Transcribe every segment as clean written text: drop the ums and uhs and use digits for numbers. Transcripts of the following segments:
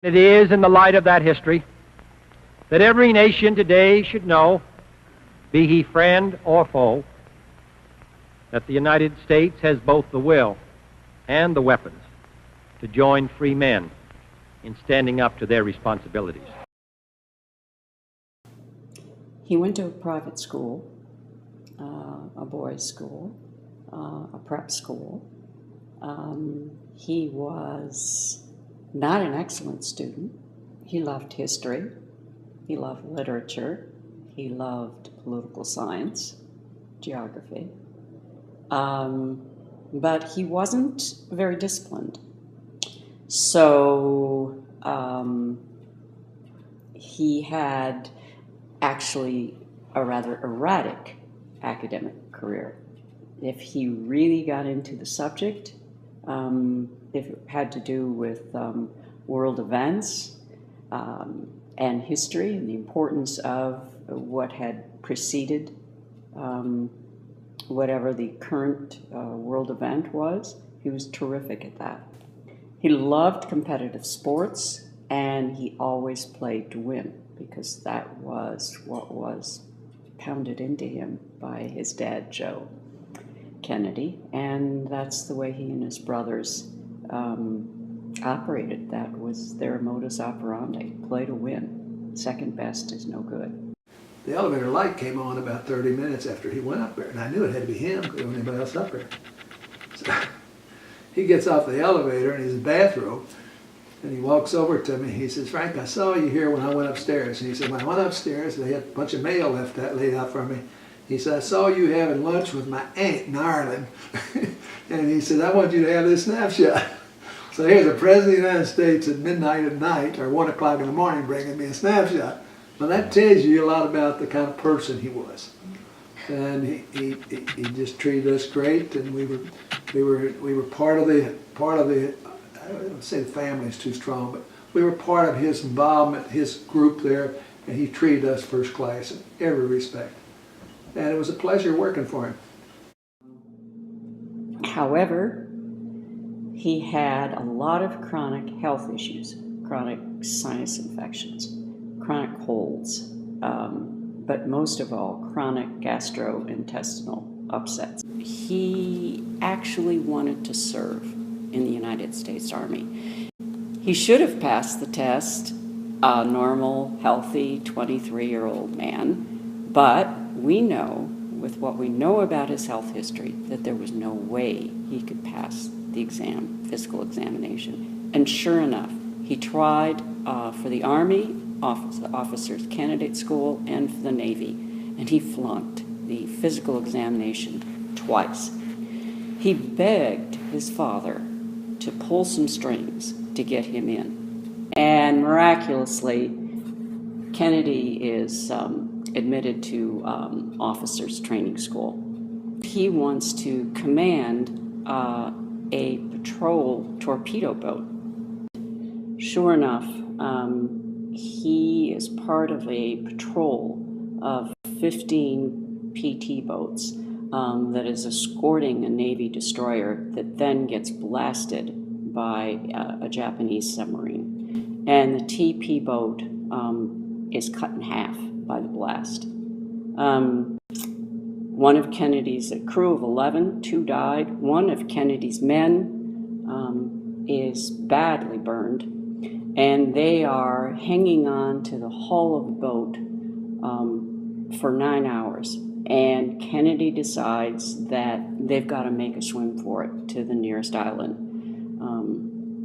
It is in the light of that history that every nation today should know, be he friend or foe, that the United States has both the will and the weapons to join free men in standing up to their responsibilities. He went to a private school, a boys' school, a prep school. He was not an excellent student. He loved history. He loved literature. He loved political science, geography. But he wasn't very disciplined. So he had actually a rather erratic academic career. If he really got into the subject, if it had to do with world events and history and the importance of what had preceded whatever the current world event was, he was terrific at that. He loved competitive sports, and he always played to win, because that was what was pounded into him by his dad, Joe Kennedy, and that's the way he and his brothers operated. That was their modus operandi: play to win. Second best is no good. The elevator light came on about 30 minutes after he went up there, and I knew it had to be him because there wasn't anybody else up there. So he gets off the elevator in his bathrobe, and he walks over to me. He says, "Frank, I saw you here when I went upstairs." And he said, "When I went upstairs, they had a bunch of mail laid out for me." He said, "I saw you having lunch with my aunt in Ireland." And he said, "I want you to have this snapshot." So here's the President of the United States at midnight at night, or 1 o'clock in the morning, bringing me a snapshot. Well, that tells you a lot about the kind of person he was. And he just treated us great, and we were part of the I don't say the family is too strong, but we were part of his involvement, his group there, and he treated us first class in every respect. And it was a pleasure working for him. However, he had a lot of chronic health issues, chronic sinus infections, chronic colds, but most of all, chronic gastrointestinal upsets. He actually wanted to serve in the United States Army. He should have passed the test, a normal, healthy 23-year-old man, but we know, with what we know about his health history, that there was no way he could pass the exam, physical examination. And sure enough, he tried for the Army, Officers Candidate School, and for the Navy, and he flunked the physical examination twice. He begged his father to pull some strings to get him in. And miraculously, Kennedy is admitted to officers training school. He wants to command a patrol torpedo boat. Sure enough, he is part of a patrol of 15 PT boats that is escorting a Navy destroyer that then gets blasted by a Japanese submarine. And the TP boat is cut in half by the blast. One of Kennedy's, a crew of 11, 2 died. One of Kennedy's men is badly burned, and they are hanging on to the hull of the boat for 9 hours. And Kennedy decides that they've got to make a swim for it to the nearest island,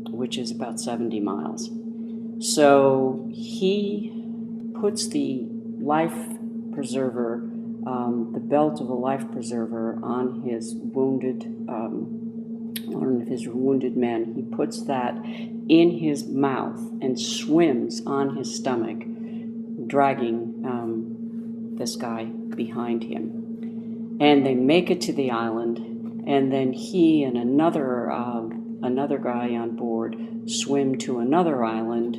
which is about 70 miles. So he puts the life preserver, the belt of a life preserver, on his wounded, one of his wounded men. He puts that in his mouth and swims on his stomach, dragging this guy behind him. And they make it to the island, and then he and another guy on board swim to another island,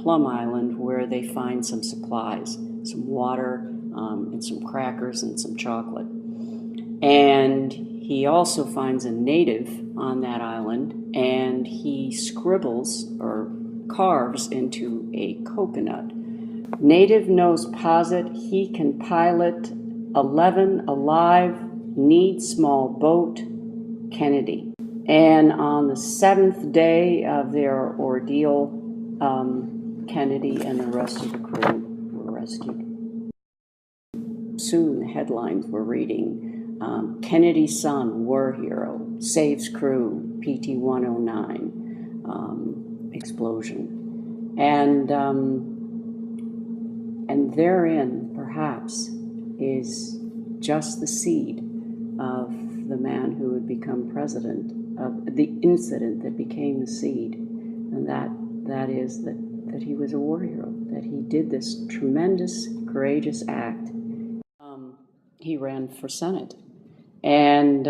Plum Island, where they find some supplies, some water, and some crackers and some chocolate. And he also finds a native on that island, and he scribbles or carves into a coconut. Native knows posit he can pilot 11 alive, need small boat, Kennedy. And on the 7th day of their ordeal, Kennedy and the rest of the crew were rescued. Soon the headlines were reading, Kennedy's son, war hero, saves crew, PT-109, explosion. And therein, perhaps, is just the seed of the man who would become president, of the incident that became the seed. And that is that he was a war hero, that he did this tremendous, courageous act. He ran for Senate. And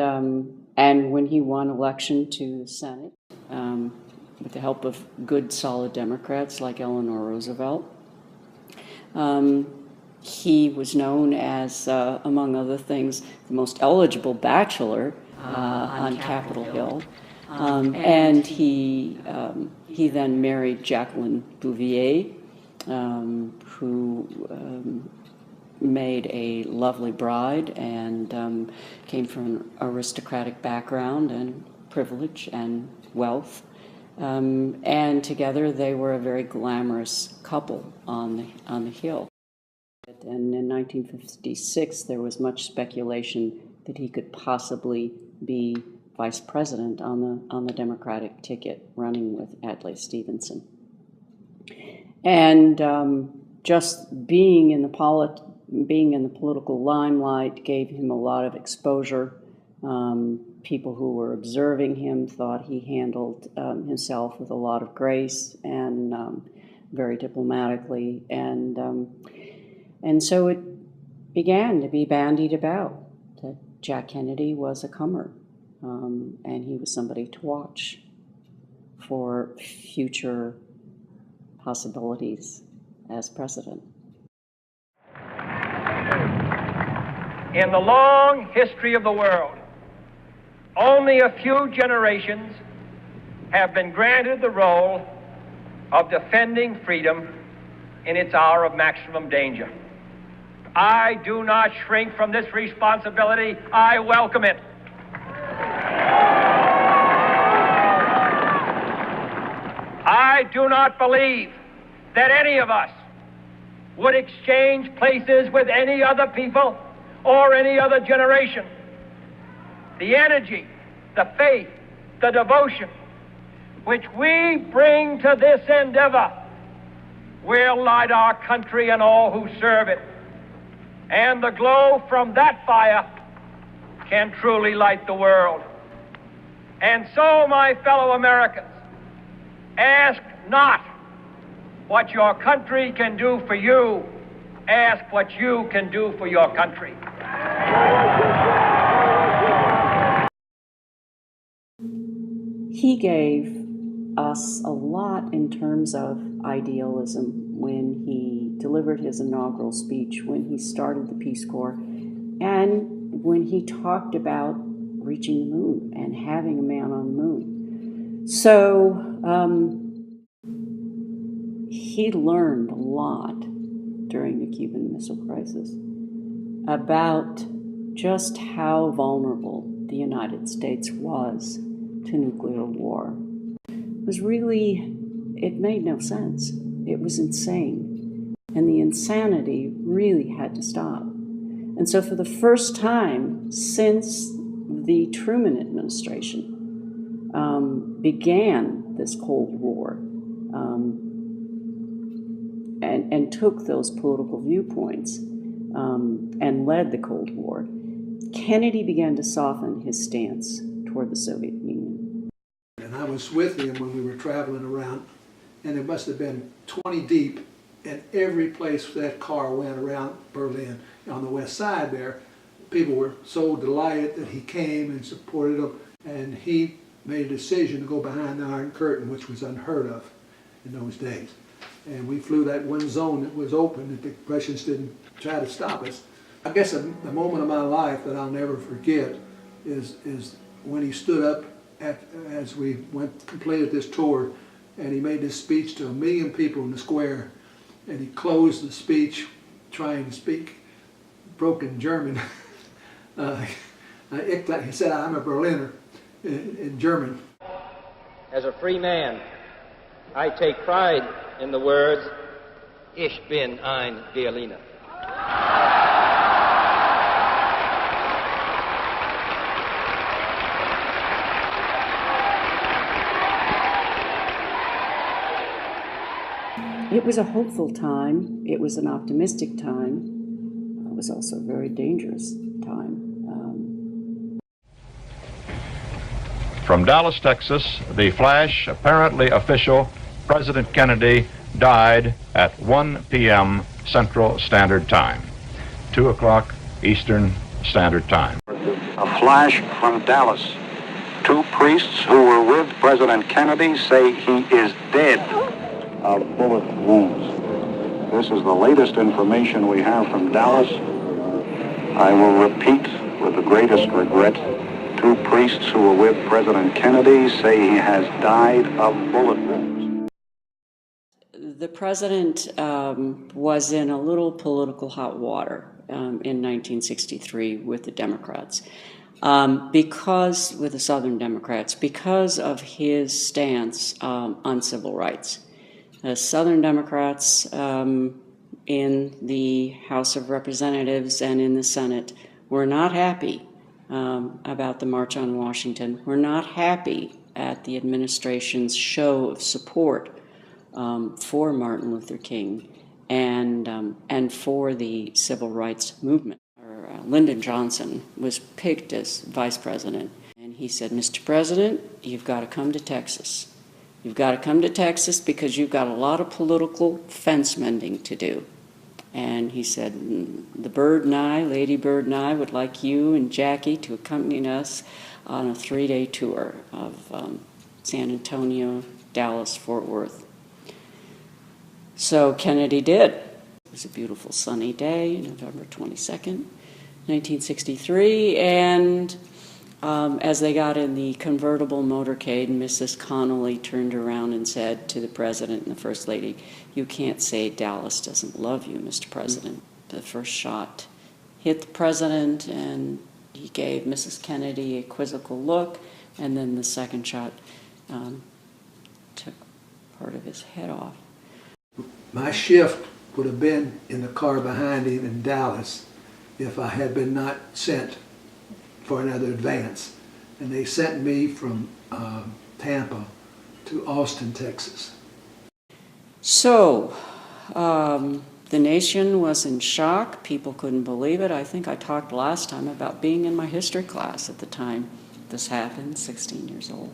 when he won election to the Senate, with the help of good, solid Democrats like Eleanor Roosevelt, he was known as, among other things, the most eligible bachelor on Capitol Hill. And he then married Jacqueline Bouvier, who made a lovely bride and came from an aristocratic background and privilege and wealth. And together they were a very glamorous couple on the Hill. And in 1956, there was much speculation that he could possibly be vice president on the Democratic ticket, running with Adlai Stevenson. And just being in the political limelight gave him a lot of exposure. People who were observing him thought he handled himself with a lot of grace and very diplomatically, and so it began to be bandied about that Jack Kennedy was a comer, and he was somebody to watch for future possibilities as president. In the long history of the world, only a few generations have been granted the role of defending freedom in its hour of maximum danger. I do not shrink from this responsibility. I welcome it. I do not believe that any of us would exchange places with any other people or any other generation. The energy, the faith, the devotion which we bring to this endeavor will light our country and all who serve it. And the glow from that fire can truly light the world. And so, my fellow Americans, ask not what your country can do for you, ask what you can do for your country. He gave us a lot in terms of idealism when he delivered his inaugural speech, when he started the Peace Corps, and when he talked about reaching the moon and having a man on the moon. So he learned a lot during the Cuban Missile Crisis about just how vulnerable the United States was to nuclear war. It made no sense. It was insane. And the insanity really had to stop. And so for the first time since the Truman administration began this Cold War and took those political viewpoints and led the Cold War, Kennedy began to soften his stance toward the Soviet Union. And I was with him when we were traveling around, and it must have been 20 deep, and every place that car went around Berlin on the west side there, people were so delighted that he came and supported them, and he made a decision to go behind the Iron Curtain, which was unheard of in those days. And we flew that one zone that was open, that the Russians didn't try to stop us. I guess the moment of my life that I'll never forget is when he stood up as we completed this tour, and he made this speech to 1 million people in the square, and he closed the speech trying to speak broken German. He said, "I'm a Berliner," in German. As a free man, I take pride in the words, "Ich bin ein Berliner." It was a hopeful time. It was an optimistic time. It was also a very dangerous time. From Dallas, Texas, the flash, apparently official, President Kennedy died at 1 p.m. Central Standard Time, 2 o'clock Eastern Standard Time. A flash from Dallas. 2 priests who were with President Kennedy say he is dead of bullet wounds. This is the latest information we have from Dallas. I will repeat with the greatest regret, 2 priests who were with President Kennedy say he has died of bullet wounds. The president was in a little political hot water in 1963 with the Democrats, with the Southern Democrats, because of his stance on civil rights. The Southern Democrats in the House of Representatives and in the Senate were not happy about the March on Washington. We're not happy at the administration's show of support for Martin Luther King and for the civil rights movement. Lyndon Johnson was picked as vice president, and he said, "Mr. President, you've got to come to Texas. You've got to come to Texas because you've got a lot of political fence mending to do." And he said, "The Bird and I, Lady Bird and I, would like you and Jackie to accompany us on a 3-day tour of San Antonio, Dallas, Fort Worth." So Kennedy did. It was a beautiful sunny day, November 22nd, 1963, and as they got in the convertible motorcade, Mrs. Connolly turned around and said to the President and the First Lady, "You can't say Dallas doesn't love you, Mr. President." The first shot hit the President, and he gave Mrs. Kennedy a quizzical look, and then the second shot took part of his head off. My shift would have been in the car behind him in Dallas if I had been not sent for another advance. And they sent me from Tampa to Austin, Texas. So, the nation was in shock. People couldn't believe it. I think I talked last time about being in my history class at the time this happened, 16 years old,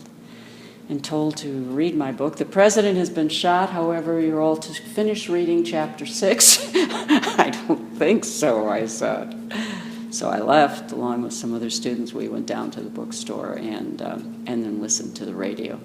and told to read my book. The president has been shot, however, you're all to finish reading chapter 6. I don't think so, I said. So I left along with some other students. We went down to the bookstore and then listened to the radio.